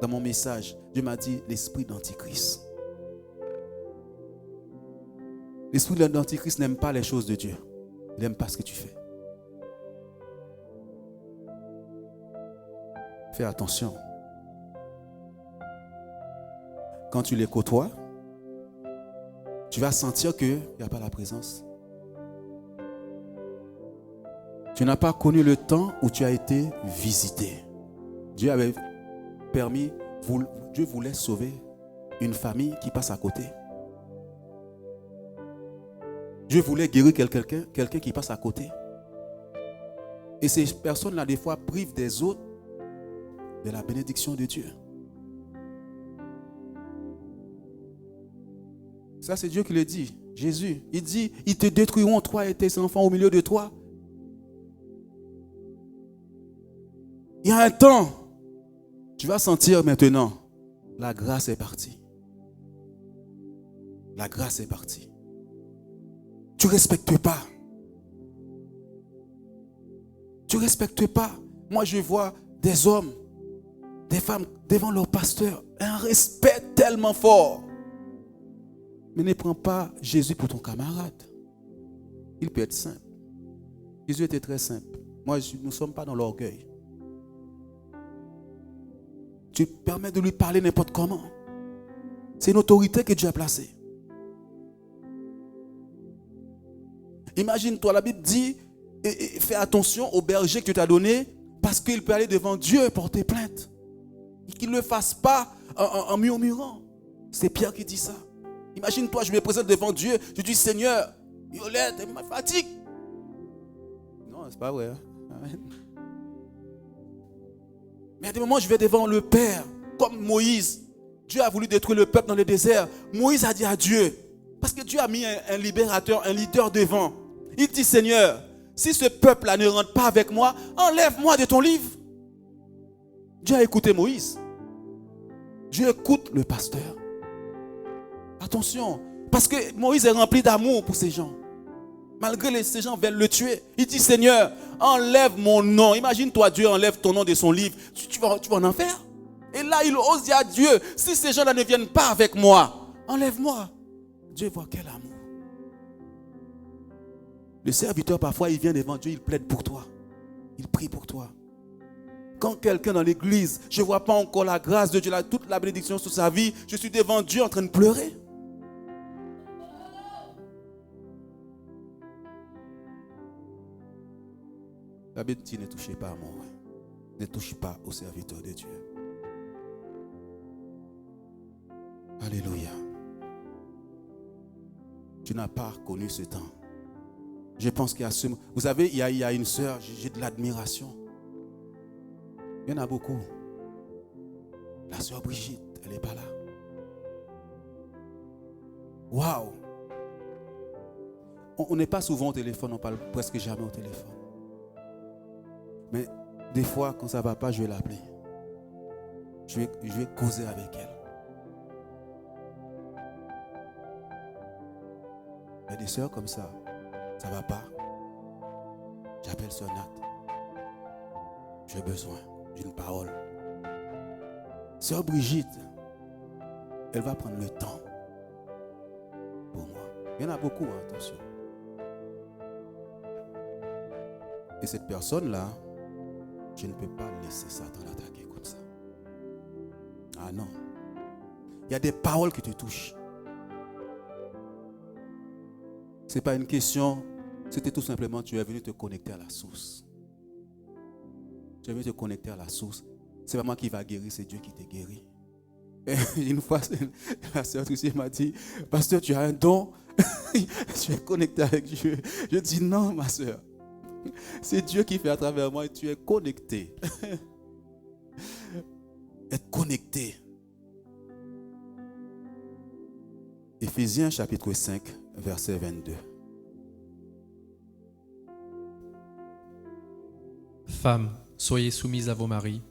[SPEAKER 1] dans mon message. Dieu m'a dit l'esprit d'Antichrist. L'esprit d'Antichrist n'aime pas les choses de Dieu. Il n'aime pas ce que tu fais. Fais attention. Quand tu les côtoies, tu vas sentir qu'il n'y a pas la présence. Tu n'as pas connu le temps où tu as été visité. Dieu avait permis, Dieu voulait sauver une famille qui passe à côté. Dieu voulait guérir quelqu'un qui passe à côté. Et ces personnes-là, des fois, privent des autres de la bénédiction de Dieu. Ça, c'est Dieu qui le dit. Jésus, il dit, ils te détruiront, toi et tes enfants au milieu de toi. Il y a un temps, tu vas sentir maintenant, la grâce est partie. La grâce est partie. Tu ne respectes pas. Tu ne respectes pas. Moi, je vois des hommes, des femmes devant leur pasteur. Un respect tellement fort. Mais ne prends pas Jésus pour ton camarade. Il peut être simple. Jésus était très simple. Nous ne sommes pas dans l'orgueil. Tu permets de lui parler n'importe comment. C'est une autorité que Dieu a placée. Imagine-toi, la Bible dit, fais attention au berger que tu t'as donné, parce qu'il peut aller devant Dieu et porter plainte. Et qu'il ne le fasse pas en murmurant. C'est Pierre qui dit ça. Imagine-toi, je me présente devant Dieu, je dis, Seigneur, Violette, elle me fatigue. Non, c'est pas vrai. Hein? Amen. Mais à des moments, je vais devant le Père, comme Moïse. Dieu a voulu détruire le peuple dans le désert. Moïse a dit à Dieu, parce que Dieu a mis un libérateur, un leader devant. Il dit, Seigneur, si ce peuple-là ne rentre pas avec moi, enlève-moi de ton livre. Dieu a écouté Moïse. Dieu écoute le pasteur. Attention, parce que Moïse est rempli d'amour pour ces gens. Malgré ces gens veulent le tuer. Il dit, Seigneur, enlève mon nom. Imagine-toi, Dieu enlève ton nom de son livre. Tu vas en enfer. Et là, il ose dire à Dieu, si ces gens-là ne viennent pas avec moi, enlève-moi. Dieu voit quel amour. Le serviteur, parfois, il vient devant Dieu, il plaide pour toi. Il prie pour toi. Quand quelqu'un dans l'église, je ne vois pas encore la grâce de Dieu, toute la bénédiction sur sa vie, je suis devant Dieu en train de pleurer. La Bible dit, ne touchez pas à moi. Ne touche pas au serviteur de Dieu. Alléluia. Tu n'as pas connu ce temps. Je pense qu'il y a ce... Vous savez, il y a une sœur, j'ai de l'admiration. Il y en a beaucoup. La sœur Brigitte, elle n'est pas là. Waouh! On n'est pas souvent au téléphone, on parle presque jamais au téléphone. Mais des fois, quand ça ne va pas, je vais l'appeler. Je vais causer avec elle. Il y a des sœurs comme ça. Ça ne va pas. J'appelle sœur Nat. J'ai besoin d'une parole. Sœur Brigitte, elle va prendre le temps pour moi. Il y en a beaucoup, hein, attention. Et cette personne-là, je ne peux pas laisser Satan l'attaquer comme ça. Ah non. Il y a des paroles qui te touchent. Ce n'est pas une question, c'était tout simplement, tu es venu te connecter à la source. Tu es venu te connecter à la source. C'est pas moi qui va guérir, c'est Dieu qui te guérit. Et une fois, la sœur Tricia m'a dit, pasteur, tu as un don, tu es connecté avec Dieu. Je dis non, ma sœur. C'est Dieu qui fait à travers moi et tu es connecté. Être connecté. Éphésiens chapitre 5, verset 22.
[SPEAKER 2] Femmes, soyez soumises à vos maris,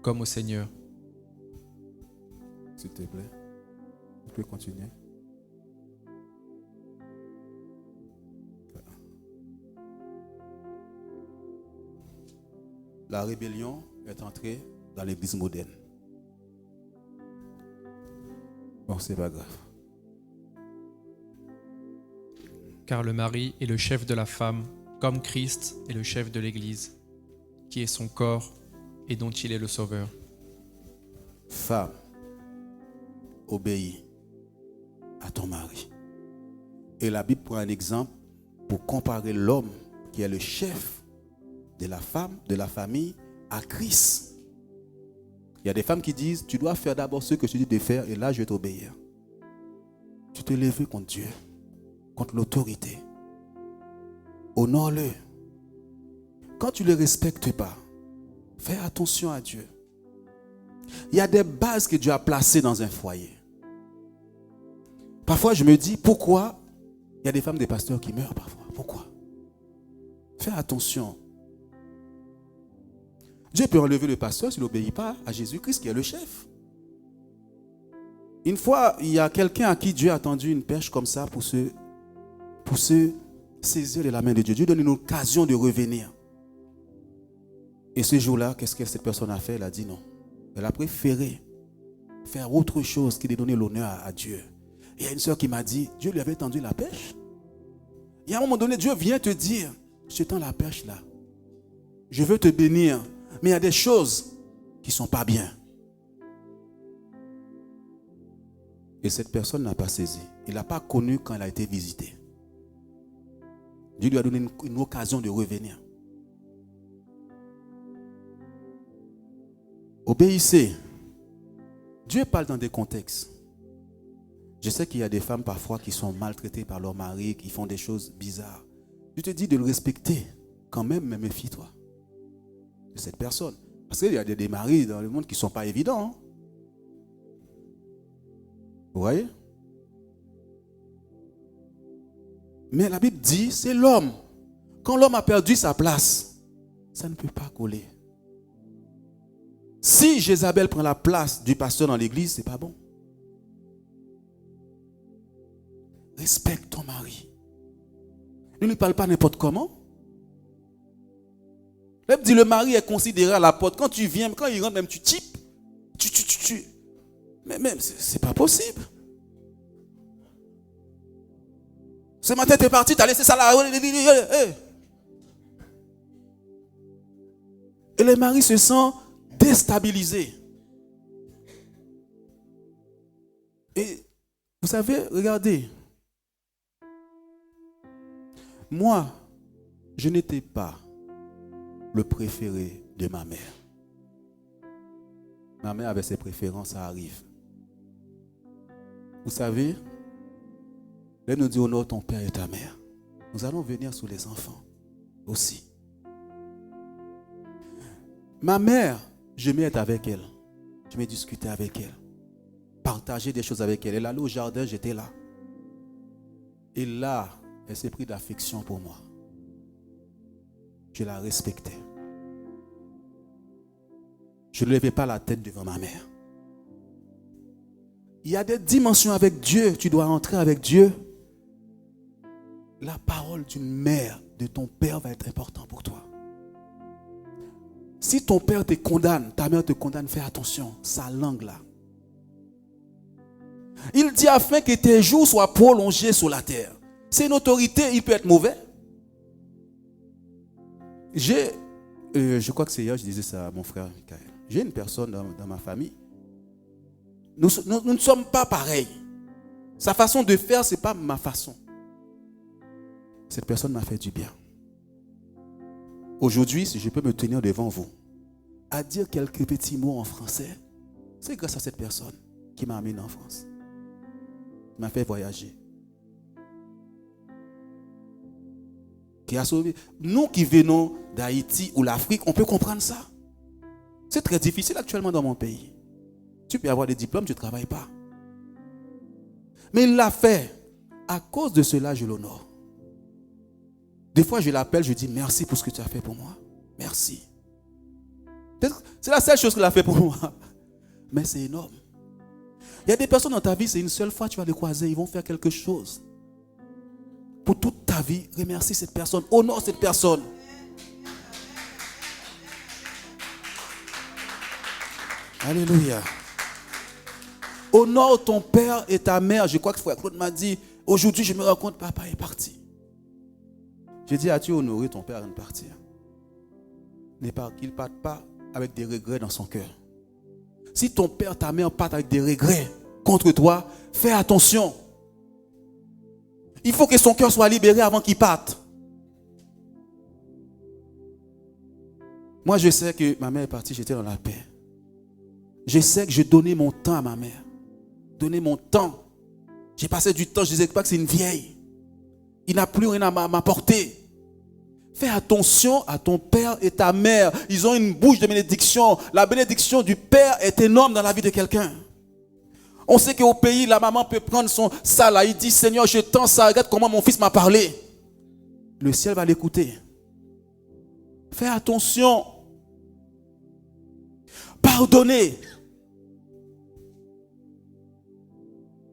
[SPEAKER 2] comme au Seigneur.
[SPEAKER 1] S'il te plaît, tu peux continuer. La rébellion est entrée dans l'église moderne. Bon, c'est pas grave.
[SPEAKER 2] Car le mari est le chef de la femme, comme Christ est le chef de l'Église, qui est son corps et dont il est le sauveur.
[SPEAKER 1] Femme, obéis à ton mari. Et la Bible prend un exemple pour comparer l'homme qui est le chef de la femme, de la famille, à Christ. Il y a des femmes qui disent, tu dois faire d'abord ce que je dis de faire et là je vais t'obéir. Tu te lèves contre Dieu, contre l'autorité. Honore-le. Quand tu ne le respectes pas, fais attention à Dieu. Il y a des bases que Dieu a placées dans un foyer. Parfois, je me dis, pourquoi il y a des femmes, des pasteurs qui meurent parfois? Pourquoi? Fais attention. Dieu peut enlever le pasteur s'il n'obéit pas à Jésus-Christ qui est le chef. Une fois, il y a quelqu'un à qui Dieu a tendu une perche comme ça pour se Saisir de la main de Dieu. Dieu donne une occasion de revenir. Et ce jour-là, qu'est-ce que cette personne a fait? Elle a dit non. Elle a préféré faire autre chose que de donner l'honneur à Dieu. Et il y a une soeur qui m'a dit, Dieu lui avait tendu la perche. Et à un moment donné, Dieu vient te dire, je te tends la perche là. Je veux te bénir. Mais il y a des choses qui ne sont pas bien. Et cette personne n'a pas saisi. Il n'a pas connu quand elle a été visitée. Dieu lui a donné une occasion de revenir. Obéissez. Dieu parle dans des contextes. Je sais qu'il y a des femmes parfois qui sont maltraitées par leur mari, qui font des choses bizarres. Je te dis de le respecter. Quand même, mais méfie-toi de cette personne. Parce qu'il y a des maris dans le monde qui ne sont pas évidents. Hein? Vous voyez? Mais la Bible dit, c'est l'homme. Quand l'homme a perdu sa place, ça ne peut pas coller. Si Jézabel prend la place du pasteur dans l'église, ce n'est pas bon. Respecte ton mari. Ne lui parle pas n'importe comment. La Bible dit, le mari est considéré à la porte. Quand tu viens, quand il rentre, même tu types. Mais même, c'est pas possible. Ce matin, tu es parti, tu as laissé ça là. Et les maris se sentent déstabilisés. Et vous savez, regardez. Moi, je n'étais pas le préféré de ma mère. Ma mère avait ses préférences, ça arrive. Vous savez, là nous dit honore ton père et ta mère. Nous allons venir sur les enfants aussi. Ma mère, j'aimais être avec elle. J'aimais discuter avec elle. Partager des choses avec elle. Elle allait au jardin, j'étais là. Et là, elle s'est pris d'affection pour moi. Je la respectais. Je ne levais pas la tête devant ma mère. Il y a des dimensions avec Dieu. Tu dois entrer avec Dieu. La parole d'une mère, de ton père va être importante pour toi. Si ton père te condamne, ta mère te condamne, fais attention. Sa langue là. Il dit afin que tes jours soient prolongés sur la terre. C'est une autorité, il peut être mauvais. Je crois que c'est hier, je disais ça à mon frère Michael. J'ai une personne dans ma famille. Nous ne sommes pas pareils. Sa façon de faire, ce n'est pas ma façon. Cette personne m'a fait du bien. Aujourd'hui, si je peux me tenir devant vous, à dire quelques petits mots en français, c'est grâce à cette personne qui m'a amené en France. Qui m'a fait voyager. Qui a sauvé. Nous qui venons d'Haïti ou l'Afrique, on peut comprendre ça. C'est très difficile actuellement dans mon pays. Tu peux avoir des diplômes, tu ne travailles pas. Mais il l'a fait. À cause de cela, je l'honore. Des fois, je l'appelle, je dis merci pour ce que tu as fait pour moi. Merci. C'est la seule chose qu'il a fait pour moi. Mais c'est énorme. Il y a des personnes dans ta vie, c'est une seule fois, tu vas les croiser, ils vont faire quelque chose. Pour toute ta vie, remercie cette personne, honore cette personne. Alléluia. Honore ton père et ta mère. Je crois que frère Claude m'a dit, aujourd'hui je me rends compte, papa est parti. J'ai dit, as-tu honoré ton père avant de partir? Qu'il ne parte pas avec des regrets dans son cœur. Si ton père, ta mère partent avec des regrets contre toi, fais attention. Il faut que son cœur soit libéré avant qu'il parte. Moi, je sais que ma mère est partie, j'étais dans la paix. Je sais que je donnais mon temps à ma mère. Donnais mon temps. J'ai passé du temps, je ne disais pas que c'est une vieille. Il n'a plus rien à m'apporter. Fais attention à ton père et ta mère. Ils ont une bouche de bénédiction. La bénédiction du père est énorme dans la vie de quelqu'un. On sait qu'au pays, la maman peut prendre ça là. Il dit, Seigneur, je tends ça. Regarde comment mon fils m'a parlé. Le ciel va l'écouter. Fais attention. Pardonnez.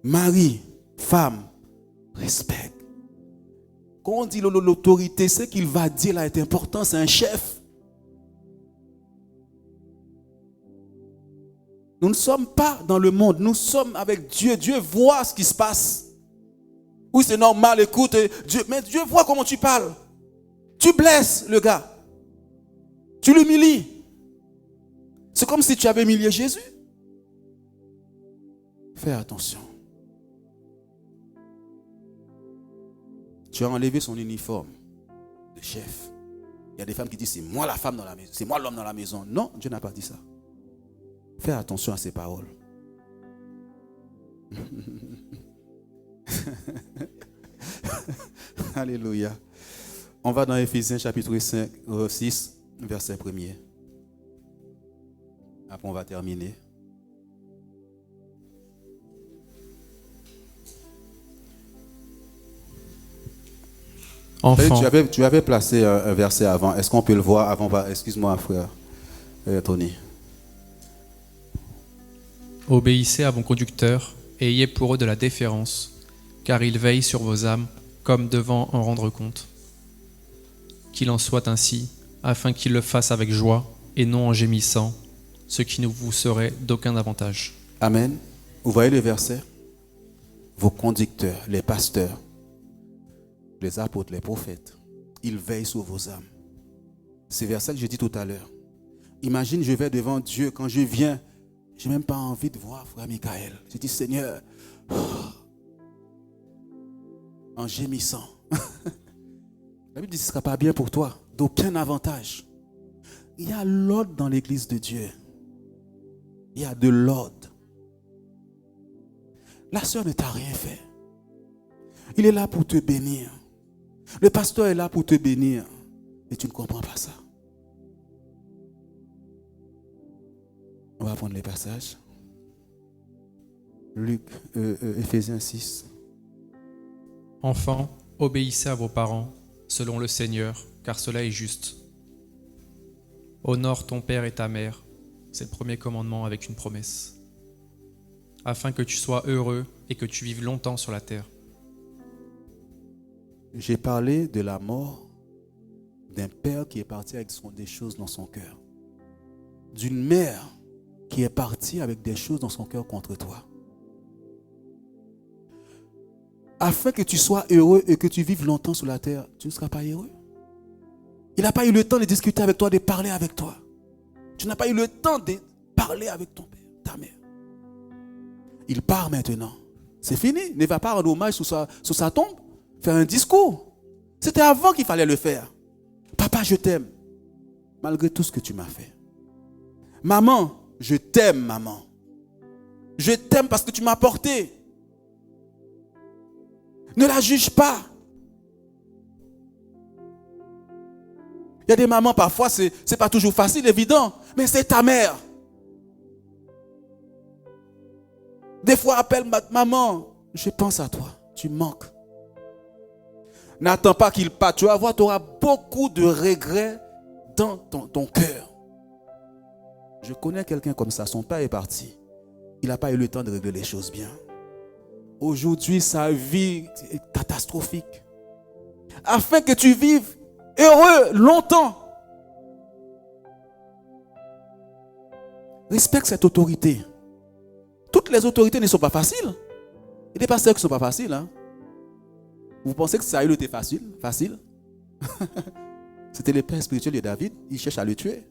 [SPEAKER 1] Mari, femme, respecte. Quand on dit l'autorité, ce qu'il va dire là est important, c'est un chef. Nous ne sommes pas dans le monde, nous sommes avec Dieu. Dieu voit ce qui se passe. Oui, c'est normal, écoute, Dieu, mais Dieu voit comment tu parles. Tu blesses le gars. Tu l'humilies. C'est comme si tu avais humilié Jésus. Fais attention. Tu as enlevé son uniforme de chef. Il y a des femmes qui disent, c'est moi la femme dans la maison, c'est moi l'homme dans la maison. Non, Dieu n'a pas dit ça. Fais attention à ces paroles. Alléluia. On va dans Éphésiens chapitre 6, verset 1er. Après, on va terminer.
[SPEAKER 2] Enfant,
[SPEAKER 1] Tu avais placé un verset avant. Est-ce qu'on peut le voir avant? Excuse-moi, frère Tony.
[SPEAKER 2] obéissez à vos conducteurs et ayez pour eux de la déférence, car ils veillent sur vos âmes comme devant en rendre compte. Qu'il en soit ainsi, afin qu'ils le fassent avec joie et non en gémissant, ce qui ne vous serait d'aucun avantage.
[SPEAKER 1] Amen. Vous voyez le verset? Vos conducteurs, les pasteurs, les apôtres, les prophètes, ils veillent sur vos âmes. C'est vers ça que je dis tout à l'heure. Imagine, je vais devant Dieu, quand je viens, je n'ai même pas envie de voir frère Michael. Je dis, Seigneur, en gémissant. La Bible dit que ce ne sera pas bien pour toi, d'aucun avantage. Il y a l'ordre dans l'église de Dieu. Il y a de l'ordre. La sœur ne t'a rien fait. Il est là pour te bénir. Le pasteur est là pour te bénir. Et tu ne comprends pas ça. On va prendre les passages. Éphésiens 6.
[SPEAKER 2] Enfants, obéissez à vos parents, selon le Seigneur, car cela est juste. Honore ton père et ta mère, c'est le premier commandement avec une promesse, afin que tu sois heureux et que tu vives longtemps sur la terre.
[SPEAKER 1] J'ai parlé de la mort d'un père qui est parti avec des choses dans son cœur. D'une mère qui est partie avec des choses dans son cœur contre toi. Afin que tu sois heureux et que tu vives longtemps sur la terre, tu ne seras pas heureux. Il n'a pas eu le temps de discuter avec toi, de parler avec toi. Tu n'as pas eu le temps de parler avec ton père, ta mère. Il part maintenant. C'est fini. Ne va pas rendre hommage sur sa tombe. Faire un discours. C'était avant qu'il fallait le faire. Papa, je t'aime. Malgré tout ce que tu m'as fait. Maman, je t'aime, maman. Je t'aime parce que tu m'as porté. Ne la juge pas. Il y a des mamans, parfois, c'est pas toujours facile, évident. Mais c'est ta mère. Des fois, appelle maman. Je pense à toi. Tu manques. N'attends pas qu'il parte. Tu vas voir, tu auras beaucoup de regrets dans ton cœur. Je connais quelqu'un comme ça. Son père est parti. Il n'a pas eu le temps de régler les choses bien. Aujourd'hui, sa vie est catastrophique. Afin que tu vives heureux longtemps. Respecte cette autorité. Toutes les autorités ne sont pas faciles. Il y a des pasteurs qui ne sont pas faciles. Hein? Vous pensez que Saül était facile? Facile? C'était le père spirituel de David. Il cherche à le tuer.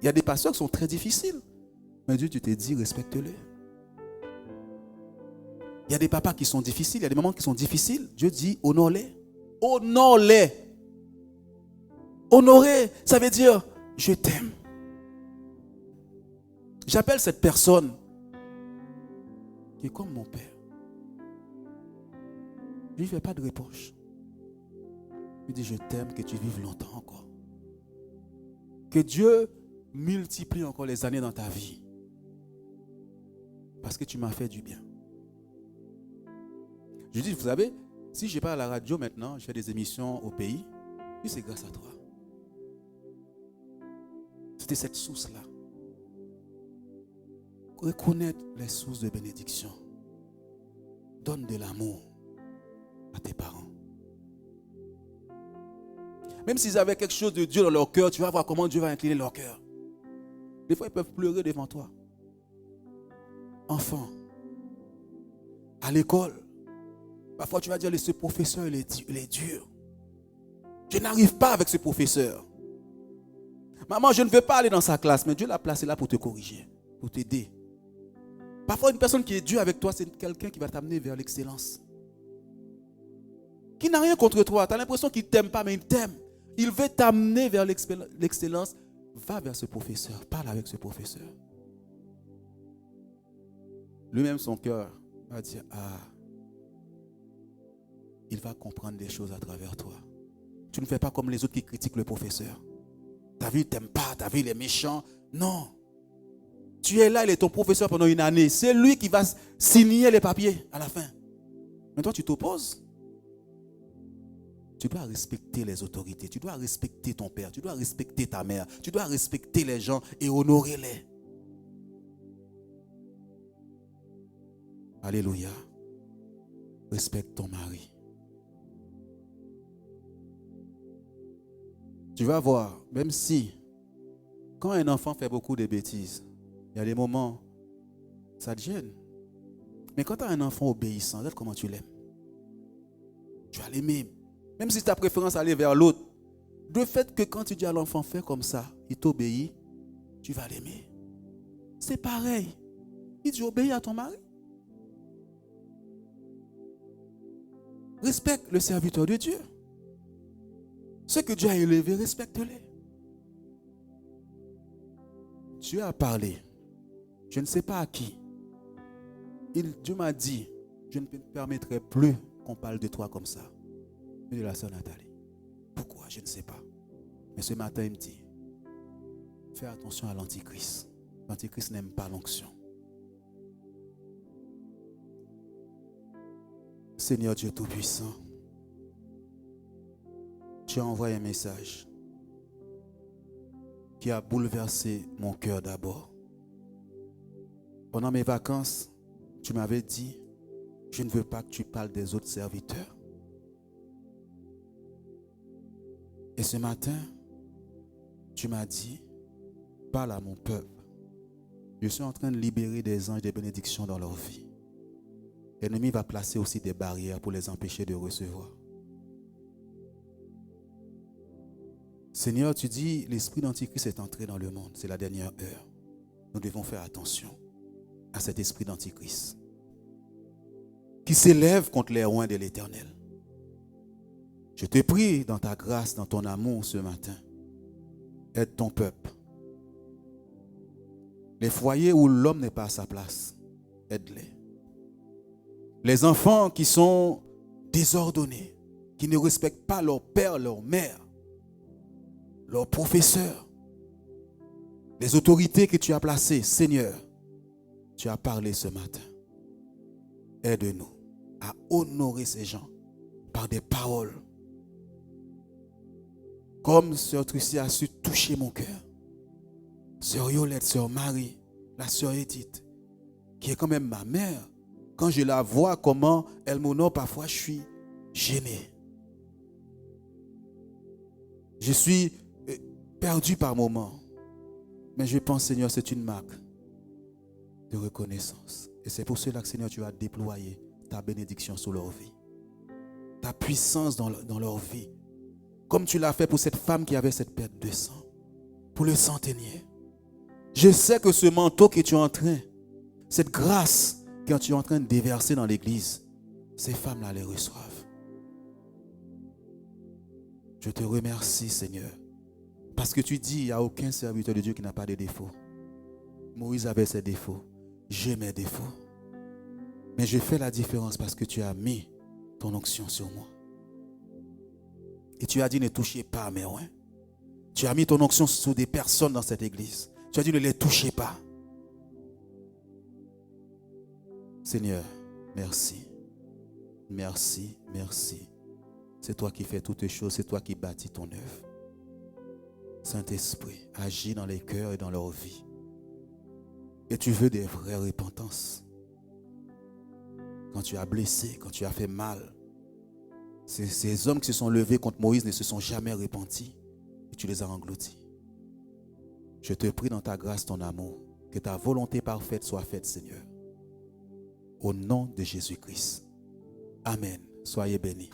[SPEAKER 1] Il y a des pasteurs qui sont très difficiles. Mais Dieu, tu t'es dit, respecte-les. Il y a des papas qui sont difficiles. Il y a des mamans qui sont difficiles. Dieu dit, honore-les. Honore-les. Honorer, ça veut dire, je t'aime. J'appelle cette personne qui est comme mon père. Je ne lui fais pas de reproche. Je lui dis, je t'aime, que tu vives longtemps encore. Que Dieu multiplie encore les années dans ta vie. Parce que tu m'as fait du bien. Je dis, vous savez, si je parle à la radio maintenant, je fais des émissions au pays, puis c'est grâce à toi. C'était cette source-là. Reconnaître les sources de bénédiction. Donne de l'amour à tes parents. Même s'ils avaient quelque chose de Dieu dans leur cœur, tu vas voir comment Dieu va incliner leur cœur. Des fois, ils peuvent pleurer devant toi. Enfant, à l'école, parfois tu vas dire, ce professeur, il est dur. Je n'arrive pas avec ce professeur. Maman, je ne veux pas aller dans sa classe, mais Dieu l'a placé là pour te corriger, pour t'aider. Parfois, une personne qui est dure avec toi, c'est quelqu'un qui va t'amener vers l'excellence. Qui n'a rien contre toi. Tu as l'impression qu'il ne t'aime pas, mais il t'aime. Il veut t'amener vers l'excellence. Va vers ce professeur. Parle avec ce professeur. Lui-même, son cœur va dire, il va comprendre des choses à travers toi. Tu ne fais pas comme les autres qui critiquent le professeur. Ta vie, il ne t'aime pas. Ta vie, il est méchant. Non. Tu es là, il est ton professeur pendant une année. C'est lui qui va signer les papiers à la fin. Mais toi, tu t'opposes. Tu dois respecter les autorités. Tu dois respecter ton père. Tu dois respecter ta mère. Tu dois respecter les gens et honorer-les. Alléluia. Respecte ton mari. Tu vas voir, même si, quand un enfant fait beaucoup de bêtises, il y a des moments, ça te gêne. Mais quand tu as un enfant obéissant, regarde comment tu l'aimes. Tu vas l'aimer. Même si ta préférence aller vers l'autre, le fait que quand tu dis à l'enfant, fais comme ça, il t'obéit, tu vas l'aimer. C'est pareil. Il dit, obéis à ton mari. Respecte le serviteur de Dieu. Ceux que Dieu a élevés, respecte-les. Dieu a parlé. Je ne sais pas à qui. Dieu m'a dit, je ne me permettrai plus qu'on parle de toi comme ça. Mais de la sœur Nathalie. Pourquoi? Je ne sais pas. Mais ce matin, il me dit, fais attention à l'antichrist. L'antichrist n'aime pas l'onction. Seigneur Dieu Tout-Puissant, tu as envoyé un message qui a bouleversé mon cœur d'abord. Pendant mes vacances, tu m'avais dit, je ne veux pas que tu parles des autres serviteurs. Et ce matin, tu m'as dit, parle à mon peuple. Je suis en train de libérer des anges, des bénédictions dans leur vie. L'ennemi va placer aussi des barrières pour les empêcher de recevoir. Seigneur, tu dis, l'esprit d'Antichrist est entré dans le monde. C'est la dernière heure. Nous devons faire attention à cet esprit d'Antichrist qui s'élève contre les rois de l'Éternel. Je te prie dans ta grâce, dans ton amour ce matin. Aide ton peuple. Les foyers où l'homme n'est pas à sa place, aide-les. Les enfants qui sont désordonnés, qui ne respectent pas leur père, leur mère, leurs professeurs, les autorités que tu as placées, Seigneur, tu as parlé ce matin. Aide-nous à honorer ces gens par des paroles. Comme Sœur Trucy a su toucher mon cœur. Sœur Yolette, Sœur Marie, la Sœur Edith, qui est quand même ma mère. Quand je la vois, comment elle m'honore, parfois je suis gêné. Je suis perdu par moments. Mais je pense, Seigneur, c'est une marque de reconnaissance. Et c'est pour cela que, Seigneur, tu as déployé ta bénédiction sur leur vie. Ta puissance dans leur vie. Comme tu l'as fait pour cette femme qui avait cette perte de sang. Pour le centenier. Je sais que ce manteau que tu es en train, cette grâce que tu es en train de déverser dans l'église, ces femmes-là les reçoivent. Je te remercie, Seigneur. Parce que tu dis, il n'y a aucun serviteur de Dieu qui n'a pas de défauts. Moïse avait ses défauts. J'ai mes défauts. Mais je fais la différence parce que tu as mis ton onction sur moi. Et tu as dit, ne touchez pas à mes rois. Tu as mis ton onction sur des personnes dans cette église. Tu as dit, ne les touchez pas. Seigneur, merci. Merci, merci. C'est toi qui fais toutes les choses. C'est toi qui bâtis ton œuvre. Saint-Esprit, agis dans les cœurs et dans leur vie. Et tu veux des vraies repentances. Quand tu as blessé, quand tu as fait mal, Ces hommes qui se sont levés contre Moïse ne se sont jamais repentis et tu les as engloutis. Je te prie dans ta grâce, ton amour, que ta volonté parfaite soit faite, Seigneur. Au nom de Jésus-Christ. Amen. Soyez bénis.